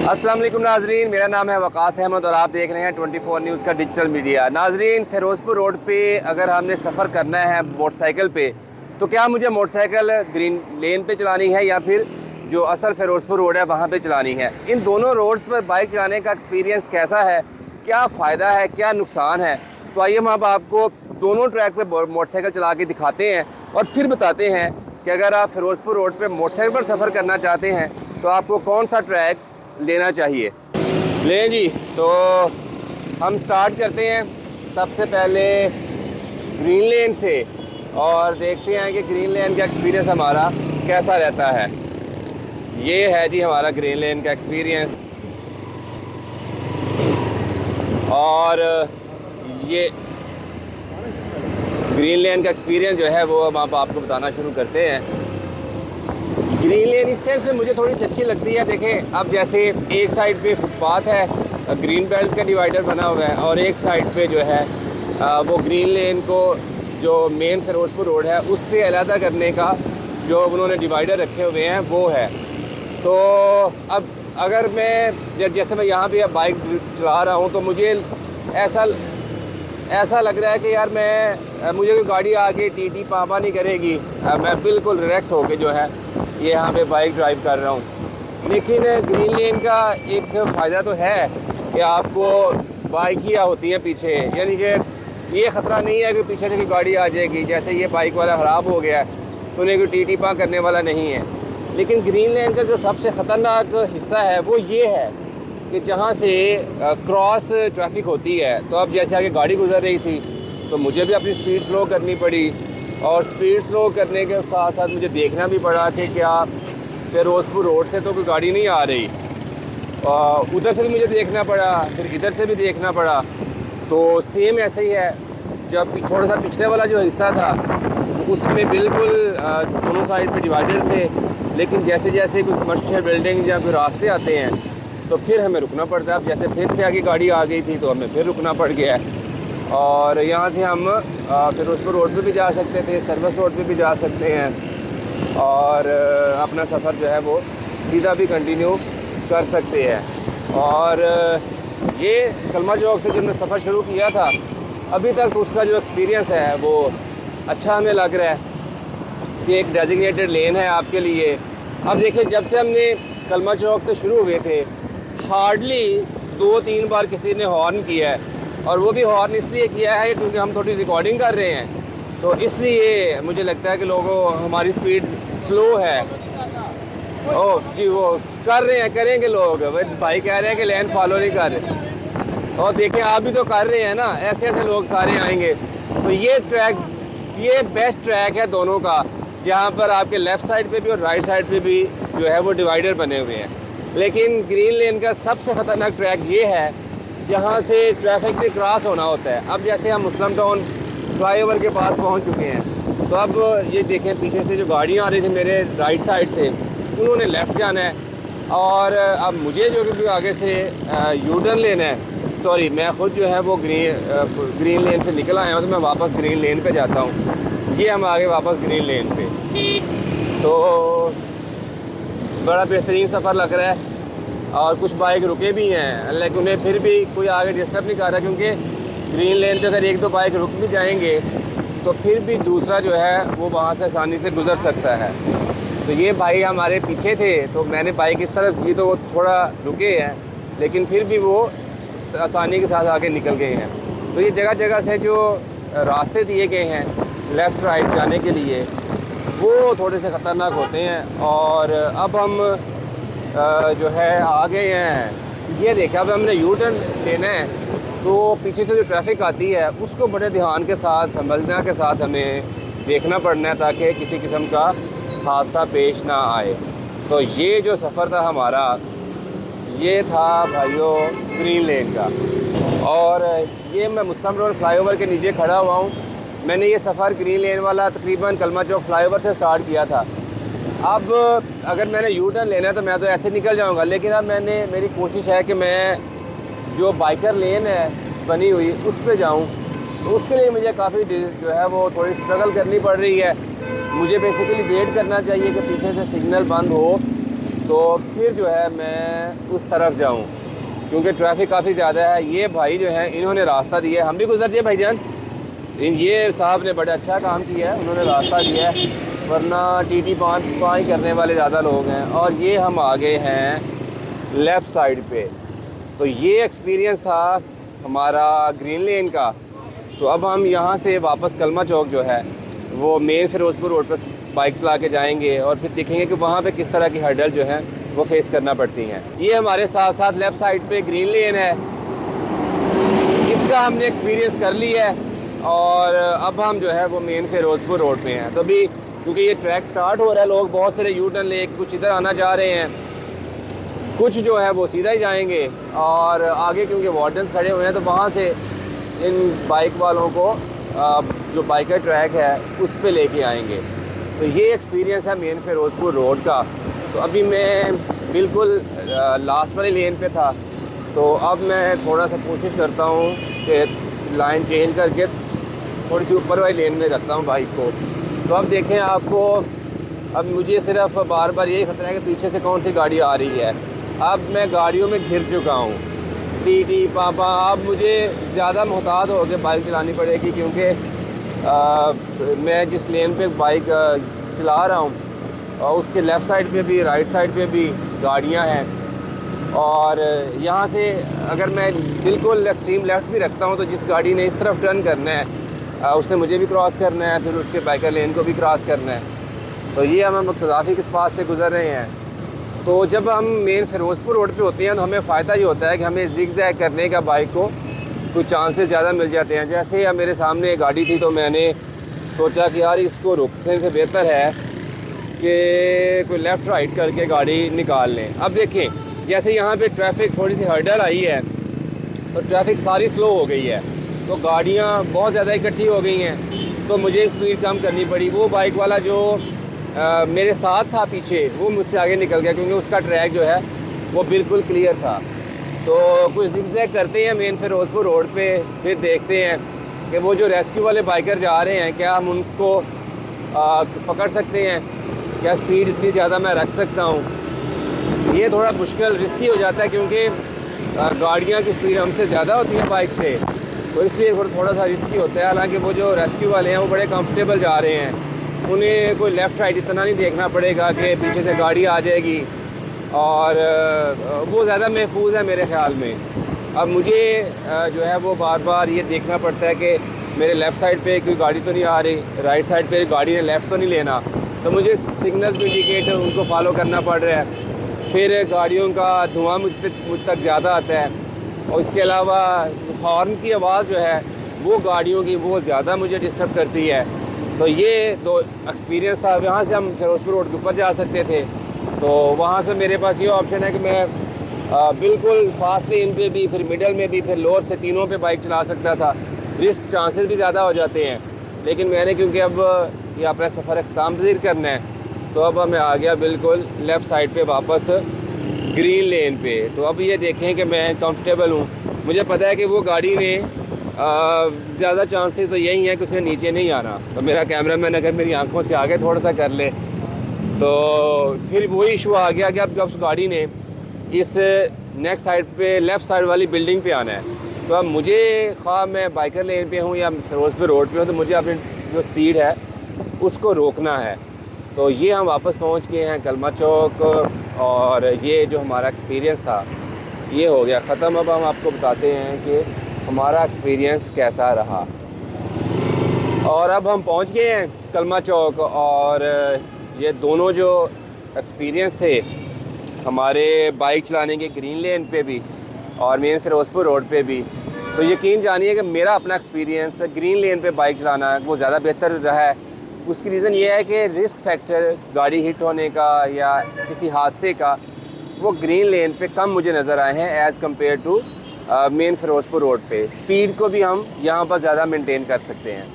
अस्सलाम वालेकुम नाजरीन, मेरा नाम है वकास अहमद और आप देख रहे हैं 24 न्यूज़ का डिजिटल मीडिया। नाजरीन, फ़िरोज़पुर रोड पे अगर हमने सफ़र करना है मोटरसाइकिल पे तो क्या मुझे मोटरसाइकिल ग्रीन लेन पे चलानी है या फिर जो असल फ़िरोज़पुर रोड है वहाँ पे चलानी है? इन दोनों रोड्स पर बाइक चलाने का एक्सपीरियंस कैसा है, क्या फ़ायदा है, क्या नुकसान है? तो आइए हम अब आपको दोनों ट्रैक पे मोटरसाइकिल चला के दिखाते हैं और फिर बताते हैं कि अगर आप फ़िरोज़पुर रोड पे मोटरसाइकिल पर सफ़र करना चाहते हैं तो आपको कौन सा ट्रैक लेना चाहिए। लें जी, तो हम स्टार्ट करते हैं सबसे पहले ग्रीन लेन से और देखते हैं कि ग्रीन लेन का एक्सपीरियंस हमारा कैसा रहता है। ये है जी हमारा ग्रीन लेन का एक्सपीरियंस और ये ग्रीन लेन का एक्सपीरियंस जो है वो हम आपको बताना शुरू करते हैं। ग्रीन लेन इस सेंस में मुझे थोड़ी सी अच्छी लगती है। देखें, अब जैसे एक साइड पे फुटपाथ है, ग्रीन बेल्ट का डिवाइडर बना हुआ है और एक साइड पे जो है वो ग्रीन लेन को जो मेन फ़िरोज़पुर रोड है उससे अलग करने का जो उन्होंने डिवाइडर रखे हुए हैं वो है। तो अब अगर मैं जैसे मैं यहाँ पे बाइक चला रहा हूँ तो मुझे ऐसा लग रहा है कि यार मुझे कोई गाड़ी आके टी पापा नहीं करेगी, मैं बिल्कुल रिलैक्स होके जो है ये यहाँ पे बाइक ड्राइव कर रहा हूँ। लेकिन ग्रीन लेन का एक फ़ायदा तो है कि आपको बाइक ही होती है पीछे, यानी कि ये ख़तरा नहीं है कि पीछे से कोई गाड़ी आ जाएगी। जैसे ये बाइक वाला ख़राब हो गया है तो उन्हें कोई टी पा करने वाला नहीं है। लेकिन ग्रीन लेन का जो सबसे ख़तरनाक हिस्सा है वो ये है कि जहाँ से क्रॉस ट्रैफिक होती है, तो अब जैसे आगे गाड़ी गुजर रही थी तो मुझे भी अपनी स्पीड स्लो करनी पड़ी और स्पीड स्लो करने के साथ साथ मुझे देखना भी पड़ा कि क्या फ़िरोज़पुर रोड से तो कोई गाड़ी नहीं आ रही, उधर से भी मुझे देखना पड़ा, फिर इधर से भी देखना पड़ा। तो सेम ऐसे ही है, जब थोड़ा सा पिछले वाला जो हिस्सा था उसमें बिल्कुल दोनों साइड पे डिवाइडर थे, लेकिन जैसे जैसे कोई कमर्शियल बिल्डिंग या कोई रास्ते आते हैं तो फिर हमें रुकना पड़ता है। अब जैसे फिर से आगे गाड़ी आ गई थी तो हमें फिर रुकना पड़ गया है और यहाँ से हम फ़िरोज़पुर रोड पे भी जा सकते थे, सर्विस रोड पे भी जा सकते हैं और अपना सफ़र जो है वो सीधा भी कंटिन्यू कर सकते हैं। और ये कलमा चौक से जब मैं सफ़र शुरू किया था अभी तक उसका जो एक्सपीरियंस है वो अच्छा हमें लग रहा है कि एक डेजिग्नेटेड लेन है आपके लिए। अब देखिए, जब से हमने कलमा चौक से शुरू हुए थे हार्डली 2-3 बार किसी ने हॉर्न किया है और वो भी हॉर्न इसलिए किया है क्योंकि हम थोड़ी रिकॉर्डिंग कर रहे हैं, तो इसलिए मुझे लगता है कि लोगों हमारी स्पीड स्लो है। ओह जी, वो कर रहे हैं, करेंगे लोग, भाई कह रहे हैं कि लेन फॉलो नहीं कर रहे और देखें आप भी तो कर रहे हैं ना, ऐसे ऐसे लोग सारे आएंगे। तो ये बेस्ट ट्रैक है दोनों का, जहाँ पर आपके लेफ़्ट साइड पे भी और राइट साइड पे भी जो है वो डिवाइडर बने हुए हैं। लेकिन ग्रीन लेन का सबसे ख़तरनाक ट्रैक ये है जहाँ से ट्रैफिक भी क्रॉस होना होता है। अब जैसे हम मुस्लिम टाउन फ्लाईओवर के पास पहुँच चुके हैं तो अब ये देखें, पीछे से जो गाड़ियाँ आ रही थी मेरे राइट साइड से उन्होंने लेफ़्ट जाना है और अब मुझे जो कि आगे से यू टर्न लेना है। सॉरी, मैं ख़ुद जो है वो ग्रीन लेन से निकल आया हूँ तो मैं वापस ग्रीन लेन पे जाता हूँ। ये हम आगे वापस ग्रीन लेन पे, तो बड़ा बेहतरीन सफ़र लग रहा है और कुछ बाइक रुके भी हैं लेकिन उन्हें फिर भी कोई आगे डिस्टर्ब नहीं कर रहा, क्योंकि ग्रीन लेन पे अगर 1-2 बाइक रुक भी जाएंगे तो फिर भी दूसरा जो है वो वहाँ से आसानी से गुज़र सकता है। तो ये भाई हमारे पीछे थे तो मैंने बाइक इस तरफ की तो वो थोड़ा रुके हैं, लेकिन फिर भी वो आसानी के साथ आगे निकल गए हैं। तो ये जगह जगह से जो रास्ते दिए गए हैं लेफ़्ट राइट जाने के लिए वो थोड़े से ख़तरनाक होते हैं। और अब हम जो है आ गए हैं, ये देखा, अब हमने यू टर्न लेना है तो पीछे से जो ट्रैफिक आती है उसको बड़े ध्यान के साथ समझना के साथ हमें देखना पड़ना है ताकि किसी किस्म का हादसा पेश ना आए। तो ये जो सफ़र था हमारा ये था भाइयों ग्रीन लेन का। और ये मैं मुस्लिम रोड फ्लाईओवर के नीचे खड़ा हुआ हूँ। मैंने ये सफ़र ग्रीन लेन वाला तकरीबन कलमा चौक फ्लाईओवर से स्टार्ट किया था। अब अगर मैंने यू टर्न लेना है तो मैं तो ऐसे निकल जाऊंगा, लेकिन अब मेरी कोशिश है कि मैं जो बाइकर लेन है बनी हुई उस पे जाऊं। तो उसके लिए मुझे काफ़ी जो है वो थोड़ी स्ट्रगल करनी पड़ रही है। मुझे बेसिकली वेट करना चाहिए कि पीछे से सिग्नल बंद हो तो फिर जो है मैं उस तरफ जाऊं, क्योंकि ट्रैफिक काफ़ी ज़्यादा है। ये भाई जो है इन्होंने रास्ता दिया है, हम भी गुजर जाए भाईजान। ये साहब ने बड़ा अच्छा काम किया है, उन्होंने रास्ता दिया है, वरना टीटी पाँच करने वाले ज़्यादा लोग हैं। और ये हम आ गए हैं लेफ़्ट साइड पे। तो ये एक्सपीरियंस था हमारा ग्रीन लेन का। तो अब हम यहाँ से वापस कलमा चौक जो है वो मेन फिरोज़पुर रोड पर बाइक चला के जाएंगे और फिर देखेंगे कि वहाँ पे किस तरह की हर्डल जो है वो फेस करना पड़ती हैं। ये हमारे साथ साथ लेफ़्ट साइड पे ग्रीन लेन है, इसका हमने एक्सपीरियंस कर लिया है। और अब हम जो है वो मेन फिरोज़पुर रोड पे हैं। तो अभी क्योंकि ये ट्रैक स्टार्ट हो रहा है, लोग बहुत सारे यू टर्न ले कुछ इधर आना चाह रहे हैं, कुछ जो है वो सीधा ही जाएंगे। और आगे क्योंकि वार्डन्स खड़े हुए हैं तो वहाँ से इन बाइक वालों को जो बाइकर ट्रैक है उस पे लेके आएंगे। तो ये एक्सपीरियंस है मेन फिरोज़पुर रोड का। तो अभी मैं बिल्कुल लास्ट वाली लेन पे था, तो अब मैं थोड़ा सा कोशिश करता हूँ कि लाइन चेंज करके थोड़ी सी ऊपर वाली लेन में रखता हूँ बाइक को। तो अब देखें आपको, अब मुझे सिर्फ बार बार यही खतरा है कि पीछे से कौन सी गाड़ी आ रही है। अब मैं गाड़ियों में घिर चुका हूँ, टीटी पापा। अब मुझे ज़्यादा मुहतात होकर बाइक चलानी पड़ेगी, क्योंकि मैं जिस लेन पे बाइक चला रहा हूँ और उसके लेफ़्ट साइड पे भी राइट साइड पे भी गाड़ियाँ हैं। और यहाँ से अगर मैं बिल्कुल एक्सट्रीम लेफ़्ट भी रखता हूँ तो जिस गाड़ी ने इस तरफ टर्न करना है उससे मुझे भी क्रॉस करना है, फिर उसके बाइकर लेन को भी क्रॉस करना है। तो ये हम मुख्तलिफ़ के पास से गुज़र रहे हैं। तो जब हम मेन फिरोज़पुर रोड पे होते हैं तो हमें फ़ायदा ये होता है कि हमें ज़िग-ज़ैग करने का बाइक को कुछ चांसेस ज़्यादा मिल जाते हैं। जैसे अब मेरे सामने एक गाड़ी थी तो मैंने सोचा कि यार इसको रुकने से बेहतर है कि कोई लेफ़्ट राइट करके गाड़ी निकाल लें। अब देखें, जैसे यहाँ पे ट्रैफिक थोड़ी सी हर्डल आई है तो ट्रैफिक सारी स्लो हो गई है, तो गाड़ियाँ बहुत ज़्यादा इकट्ठी हो गई हैं, तो मुझे स्पीड कम करनी पड़ी। वो बाइक वाला जो मेरे साथ था पीछे, वो मुझसे आगे निकल गया, क्योंकि उसका ट्रैक जो है वो बिल्कुल क्लियर था। तो कुछ ज़िग-ज़ैग करते हैं मेन फिरोज़पुर रोड पे, फिर देखते हैं कि वो जो रेस्क्यू वाले बाइकर जा रहे हैं क्या हम उनको पकड़ सकते हैं, क्या स्पीड इतनी ज़्यादा मैं रख सकता हूँ। ये थोड़ा मुश्किल रिस्की हो जाता है, क्योंकि गाड़ियाँ की स्पीड हमसे ज़्यादा होती है बाइक से, तो इसलिए थोड़ा सा रिस्की होता है। हालांकि वो जो रेस्क्यू वाले हैं वो बड़े कंफर्टेबल जा रहे हैं, उन्हें कोई लेफ़्ट राइट इतना नहीं देखना पड़ेगा कि पीछे से गाड़ी आ जाएगी, और वो ज़्यादा महफूज है मेरे ख़्याल में। अब मुझे जो है वो बार बार ये देखना पड़ता है कि मेरे लेफ़्ट साइड पे कोई गाड़ी तो नहीं आ रही, राइट साइड पे गाड़ी ने लेफ़्ट तो नहीं लेना, तो मुझे सिग्नल्स भी इंडिकेट उनको फॉलो करना पड़ रहा है। फिर गाड़ियों का धुआं मुझ तक ज़्यादा आता है, और इसके अलावा हॉर्न की आवाज़ जो है वो गाड़ियों की वो ज़्यादा मुझे डिस्टर्ब करती है। तो ये दो एक्सपीरियंस था। वहाँ से हम फिरोज़पुर रोड के ऊपर जा सकते थे, तो वहाँ से मेरे पास ये ऑप्शन है कि मैं बिल्कुल फास्ट लेन पे भी, फिर मिडल में भी, फिर लोअर से, तीनों पे बाइक चला सकता था। रिस्क चांसेस भी ज़्यादा हो जाते हैं, लेकिन मैंने क्योंकि अब ये अपना सफ़र अख्ताम-पज़ीर करना है, तो अब मैं आ गया बिल्कुल लेफ़्ट साइड पे वापस ग्रीन लेन पे। तो अब ये देखें कि मैं कंफर्टेबल हूँ। मुझे पता है कि वो गाड़ी ने ज़्यादा चांसेस तो यही है कि उसने नीचे नहीं आना। तो मेरा कैमरामैन अगर मेरी आंखों से आगे थोड़ा सा कर ले तो फिर वही इशू आ गया कि अब जब उस गाड़ी ने इस नेक्स्ट साइड पे लेफ़्ट साइड वाली बिल्डिंग पे आना है, तो अब मुझे ख़्वाह मैं बाइकर लेन पे हूँ या फिरोज़पुर रोड पे हूँ, तो मुझे अपनी जो स्पीड है उसको रोकना है। तो ये हम वापस पहुँच गए हैं कलमा चौक, और ये जो हमारा एक्सपीरियंस था ये हो गया ख़त्म। अब हम आपको बताते हैं कि हमारा एक्सपीरियंस कैसा रहा। और अब हम पहुंच गए हैं कलमा चौक, और ये दोनों जो एक्सपीरियंस थे हमारे बाइक चलाने के ग्रीन लेन पे भी और मेन फिरोज़पुर रोड पे भी, तो यकीन जानिए कि मेरा अपना एक्सपीरियंस ग्रीन लेन पे बाइक चलाना वो ज़्यादा बेहतर रहा है। उसकी रीज़न ये है कि रिस्क फैक्टर गाड़ी हिट होने का या किसी हादसे का वो ग्रीन लेन पे कम मुझे नज़र आए हैं as compare to main Firozpur road पे। स्पीड को भी हम यहाँ पर ज़्यादा मेंटेन कर सकते हैं।